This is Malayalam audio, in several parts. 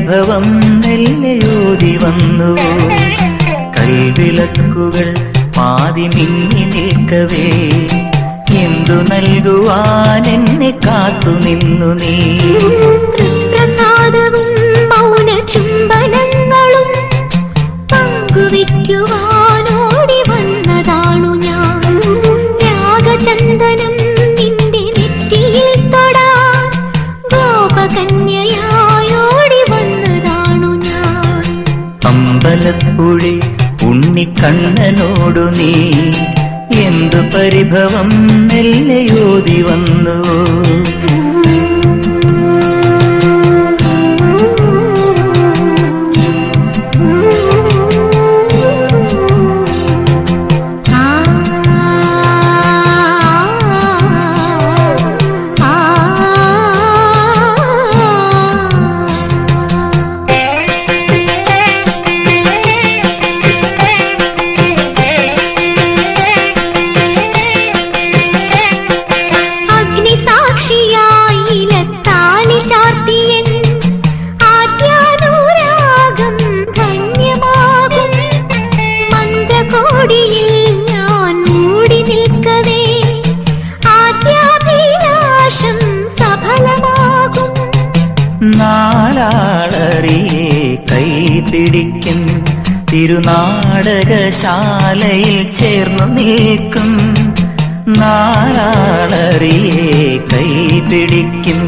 പരിഭവം നെല്ലയോതി വന്നുവോ? കൽവിളക്കുകൾ പാതി മിന്നി നിൽക്കവേ എന്തു നൽകുവാൻ എന്നെ കാത്തു നിന്നു നീ? പ്രസാദവും മൗന ചുംബനങ്ങളും പങ്കുവയ്ക്കുവാനോടി വന്നതാണു ഞാൻ. രാഗചന്ദനം നിന്റെ നെറ്റിയിൽ തൊടാൻ ഗോപകന്യയായോടി വന്നതാണു ഞാൻ. അമ്പലപ്പുഴി ഉണ്ണിക്കണ്ണനോടു നീ എന്തു പരിഭവം നെല്ലയോതി വന്നു? നാലാളറിയെ കൈപിടിക്കും തിരുനാടകശാലയിൽ ചേർന്നു നിൽക്കും. നാലാളറിയെ കൈപിടിക്കും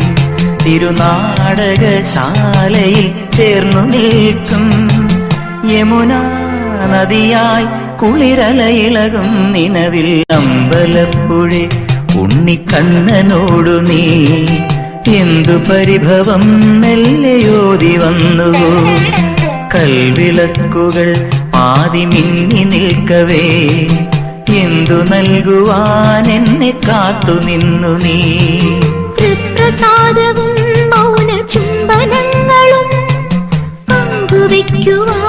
തിരുനാടകശാലയിൽ ചേർന്നു നിൽക്കും. യമുനാ നദിയായി കുളിരലയിളകും നിലവിൽ അമ്പലപ്പുഴി ഉണ്ണിക്കണ്ണനോടു നീ എന്തു പരിഭവം നെല്ലയോതി വന്നുവോ? കൽവിളക്കുകൾ പാതി മിന്നി നിൽക്കവേ എന്തു നൽകുവാൻ എന്നെ കാത്തു നിന്നു നീ? പ്രസാദവും മൗന ചുംബനങ്ങളും പങ്കുവയ്ക്കുവാൻ